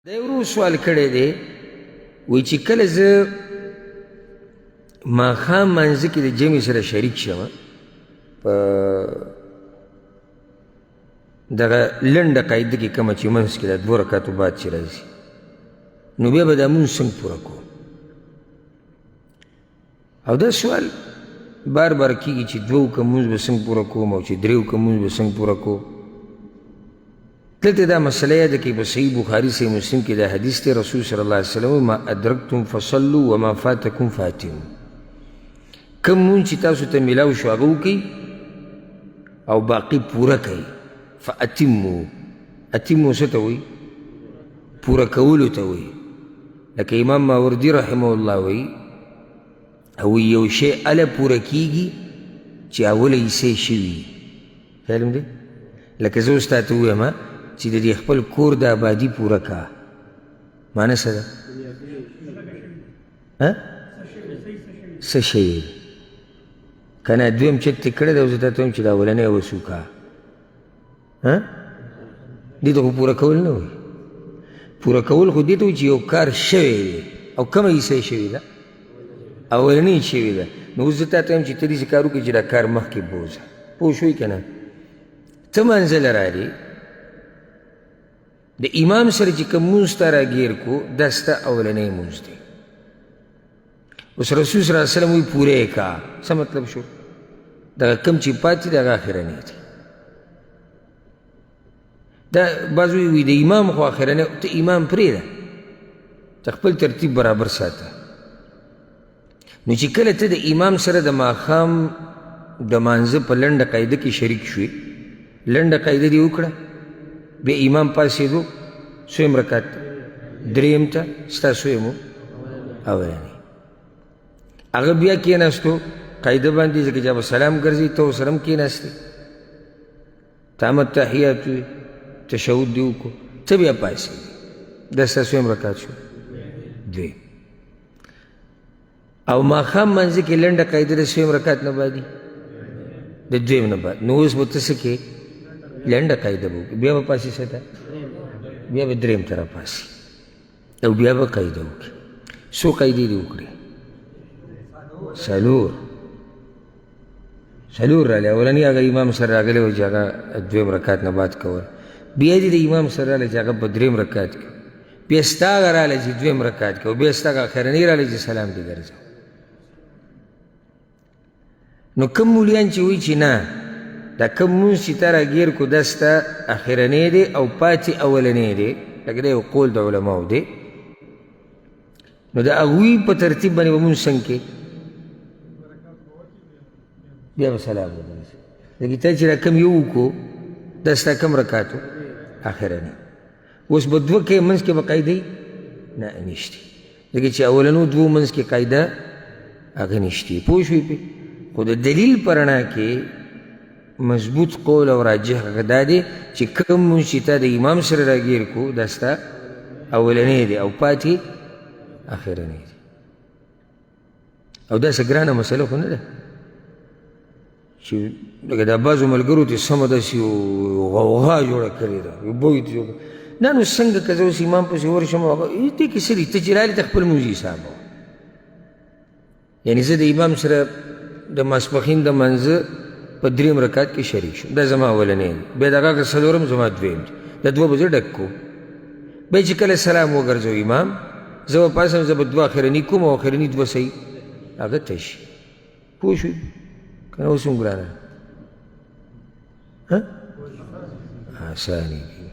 دا ورو سوال کړی دی وایي چې کله زه ماښام مانځه کې د جمع سره شریک شم په دغه لنډه قاعده کې کومه چې منځ کې دا 2 رکعاتو بعد چې راځي نو بیا به دا مونځ څنګه پوره کوو او دا سوال بار بار کېږي چې 2 که مونځ به څنګه پوره کوم او چې 3 که مونځ به څنګه پوره کوو دلته دا مسله یاده کې په صحیح بخاري صحیح مسلم کې دا حدیث دی رسول صلی الله علیه وسلم ما ادرکتم فصلوا وما فاتکم فاتموا کم مونځ چې تاسو ته میلاو شو هغه وکئ او باقي پوره کوئ فاتموا اتموا څه ته وایي پوره کولو ته وایي لکه امام ماوردي رحمه الله وایي او یو شی هله پوره کیږي چې اوله حصې شوي خیال دی لکه زه اوس تاته ووایم چې د دې خپل کور د آبادي پوره کا معنی څه ده څه شوي ده که نه دویم چت دې کړی دی او زه تاته وایم چې د اولنی اوس وکړه دې ته خو پوره کول نه وایي پوره کول خو دې ته وایي چې یو کار شوی دی او کومه حصه یې شوې ده اولنی یې شوې ده نو اوس زه تاته وایم چې ته داسې کار وکړې چې دا کار مخکې بوځه پوه شوئ که نه ته منزل رالی د امام سره چې کوم مونځ ته راګیر کو دا ستا اولنی مونځ دی اوس رسول صلی الله علیه وسلم وایي پوره یې کا څه مطلب شو دغه کم چې پاتې دی هغه اخرنی دی دا بعض وایي د امام خو اخرنی ته امام پرېږده ته خپل ترتیب برابر ساته نو چې کله ته د امام سره د ماښام د مانځه په لنډه قاعده کې شریک شوې لنډه قاعده دې وکړه بیا امام پاسېدو سویم رکعت ته دریم ته ستا سویم اولنی هغه بیا کېناستو قاعده باندې ځکه چې به سلام ګرځي ته ورسره هم کېناستې تامت تحیات وي تشهد دې وکړو ته بیا پاسېدې دا ستا سویم رکعت شو دویم او ماښام منځه کې لنډه قاعده د سویم رکعت نه بعدي د دویم نه بعد نو اوس به ته څه کې لنډه قاعده به وکړي بیا به پاسې څه ته بیا به دریم ته راپاسي او بیا به قاعده وکړي څو قاعدې دې وکړي څلور راغلې اولني هغه امام سره راغلی و چې هغه دویم رکعت نه بعد کول بیا دې د امام سره راغلی چې هغه په دریم رکعت کې بیا ستا هغه راغلی چې دویم رکعت کې او بیا ستا هغه اخرنی راغلی چې سلام دې ګرځو نو کم مولیان چې وایي چې نه دا کم مونځ چې تا راګیر کو دا ستا اخرنی دی او پاتې اولنی دی لکه دا یو قول د علماو دی نو د هغوی په ترتیب باندې به مونځ څنګه کې بیا به سلام وګرځي لکه تا چې را کم یو وکړو دا ستا کم رکعاتو اخرنی اوس به 2 کې منځ کې به قاعده نه نشتي لکه چې اولنو 2 منځ کې قاعده هغه نشتي پوه شوې پې خو د دلیل په رڼا کې مضبوط قول او راجح هغه دا دی چې کوم مونځ چې تا د امام سره راګیر کو دا ستا اولنی دی او پاتې اخرنی دی او داسې ګرانه مسله خو نه ده چې لکه دا بعضو ملګرو ته سمه داسې غوغا جوړه کړې ده بوی ته نه نو څنګه که زه اوس امام پسې ورشم هغه دې کې څه دي ته چې رالې ته خپل مونځ حساب یعنې زه د امام سره د ماسپښین د منځه په دریم رکعت کې شریک شو دا زما اولنی دی بیا د هغه څلورم زما دویم دی دا 2 به زه ډک کو بیا چې کله سلام وګرځو امام زه به پاسم زه به 2 اخرني کوم او اخرني 2 صحیح هغه تش پوه شوې که نه اوس هم ګرانه اسانې دي